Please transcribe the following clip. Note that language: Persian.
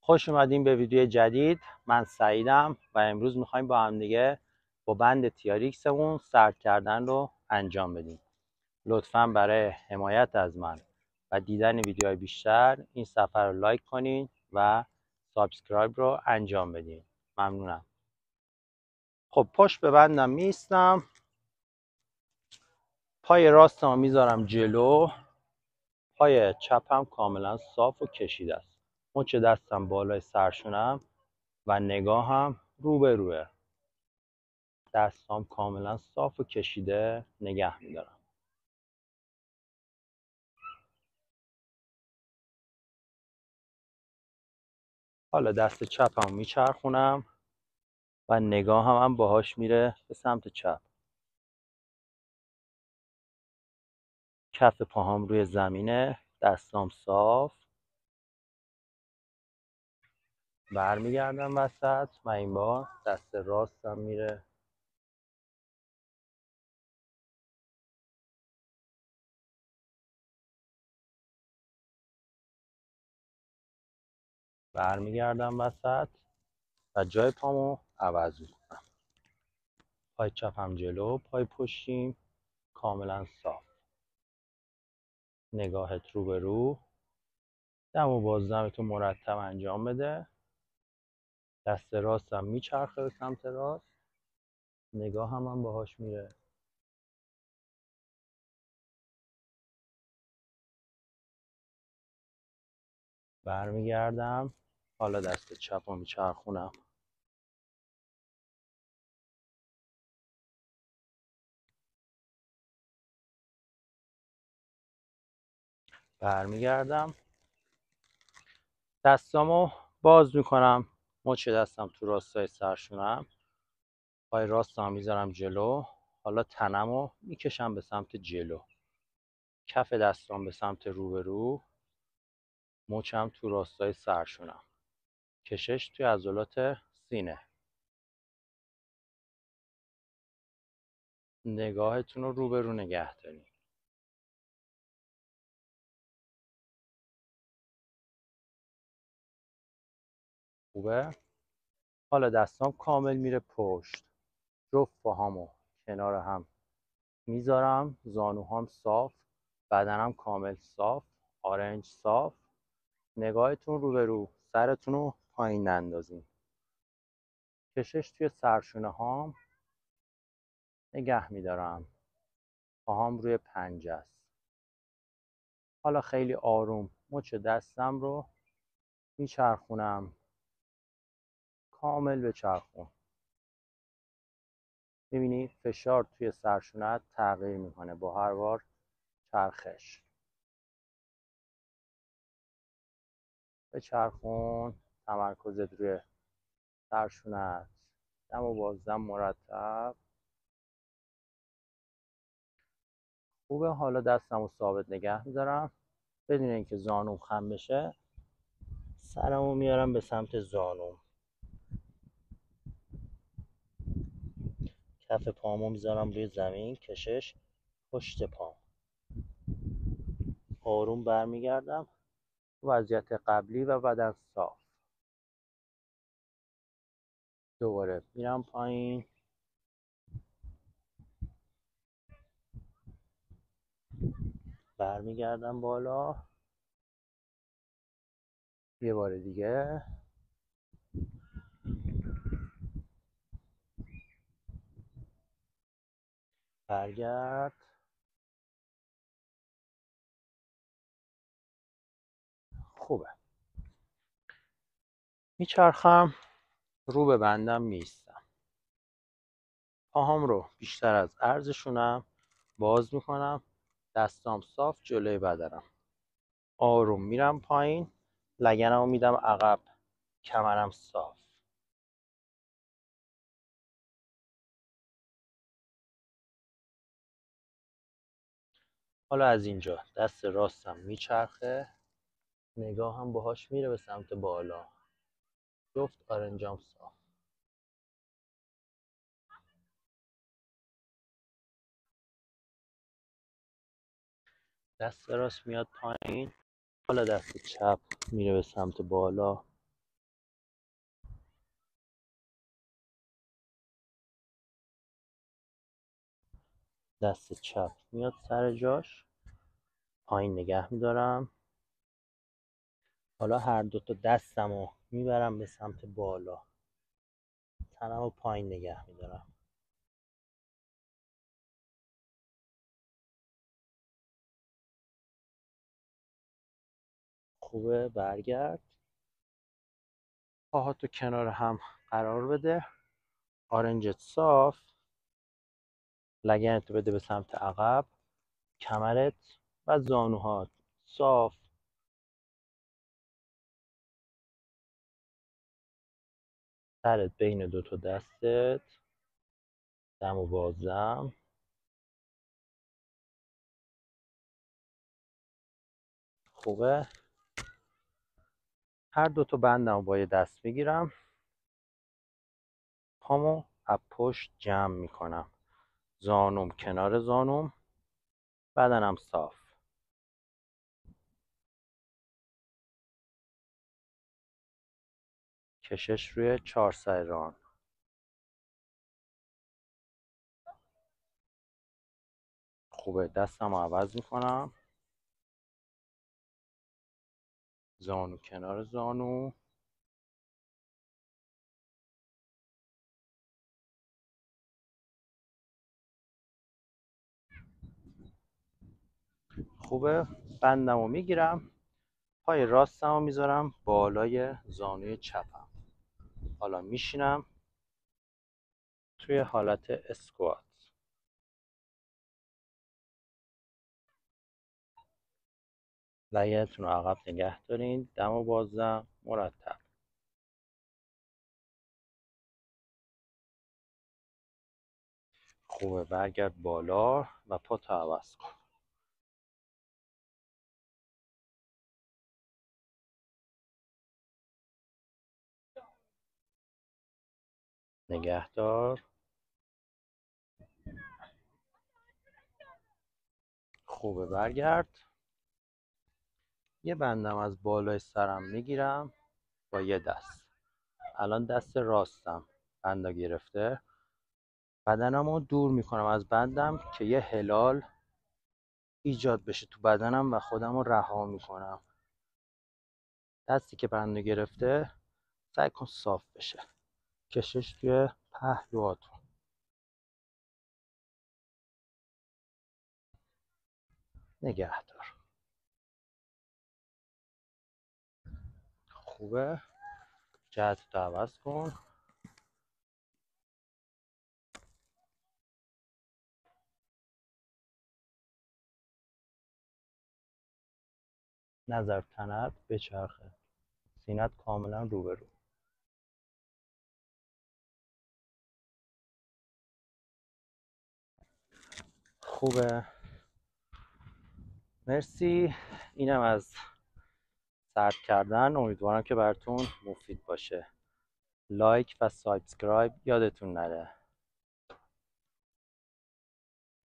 خوش اومدین به ویدیو جدید. من سعیدم و امروز میخوایم با هم دیگه با بند TRXمون سرد کردن رو انجام بدیم. لطفاً برای حمایت از من و دیدن ویدیوهای بیشتر این صفحه رو لایک کنین و سابسکرایب رو انجام بدین. ممنونم. خب پشت به بندم میستم، پای راستم میذارم جلو، پای چپم کاملا صاف و کشیده است. مچ دستم بالای سرشونم و نگاهم روبروه. دستام کاملا صاف و کشیده نگه میدارم. حالا دست چپم میچرخونم و نگاهم هم باهاش میره به سمت چپ. کف پاهام روی زمینه، دستام صاف. برمیگردم وسط و این بار دست راستم میره برمیگردم وسط و جای پامو عوض میکنم. پای چپم جلو، پای پشتیم کاملا صاف. نگاهت رو به رو. دم و بازدمتو مرتب انجام بده. دست راستم میچرخه به سمت راست، نگاه هم باهاش میره. برمیگردم. حالا دست چپ رو میچرخونم. برمیگردم. دستامو باز میکنم. مچ دستم تو راستای سرشونم. پای راستم میذارم جلو. حالا تنمو میکشم به سمت جلو. کف دستام به سمت روبرو. مچم تو راستای سرشونم. کشش توی عضلات سینه. نگاهتون رو روبرو نگه دارین. خوبه؟ حالا دستام کامل میره پشت. جفت پاهامو کنار هم میذارم. زانوهام صاف، بدنم کامل صاف، آرنج صاف. نگاهتون رو به رو. سرتون رو پایین نندازین. کشش توی سرشونه هام نگه میدارم. پاهام روی پنجه است. حالا خیلی آروم مچ دستم رو میچرخونم. کامل بچرخون. میبینی فشار توی سرشونت تغییر میکنه با هر بار چرخش. بچرخون. تمرکزت روی سرشونت. دم و بازدم مرتب. خوبه. حالا دستم رو ثابت نگه میدارم بدون اینکه زانوم خم بشه. سرمو میارم به سمت زانوم. کف پامو میذارم روی زمین. کشش پشت پام. آروم برمیگردم وضعیت قبلی و بدن صاف. دوباره میرم پایین. برمیگردم بالا. یه بار دیگه. برگرد. خوبه. میچرخم رو به بندم میستم. پاهام رو بیشتر از عرضشونم باز میکنم. دستام صاف جلوی بدنم. آروم میرم پایین. لگنمو میدم عقب. کمرم صاف. حالا از اینجا دست راستم میچرخه. نگاهم باهاش میره به سمت بالا. جفت آرنجام صاف. دست راست میاد پایین. حالا دست چپ میره به سمت بالا. دست چپ میاد سر جاش، پایین نگه میدارم. حالا هر دو تا دستمو میبرم به سمت بالا، تنمو پایین نگه میدارم. خوبه، برگرد. پاهاتو کنار هم قرار بده، آرنجت صاف، لگنتو بده به سمت عقب، کمرت و زانوهات صاف. سرت بین دو تا دستت، دم و بازم. خوبه. هر دو تا بندمو با یه دست میگیرم، پامو از پشت جمع میکنم، زانوم کنار زانوم، بدنم صاف. کشش روی 4 سایران. خوبه. دستم رو عوض میکنم، زانو کنار زانو. خوبه. بندم رو میگیرم، پای راستم رو میذارم بالای زانوی چپم. حالا میشینم توی حالت اسکوات. لگنتون رو عقب نگه دارین، دم و بازم مرتب. خوبه. برگرد بالا و پاتو عوض کن. نگه دار. خوبه. برگرد. یه بندم از بالای سرم میگیرم با یه دست. الان دست راستم بندا گرفته، بدنم رو دور میکنم از بندم که یه هلال ایجاد بشه تو بدنم و خودم رو رها میکنم. دستی که بندا گرفته سعی کن صاف بشه. کشش توی پهلوهاتون. نگه دار. خوبه. جهت رو عوض کن. نظر تنت بچرخه، سینت کاملا روبرو. خوبه. مرسی. اینم از سرد کردن. امیدوارم که براتون مفید باشه. لایک و سابسکرایب یادتون نره.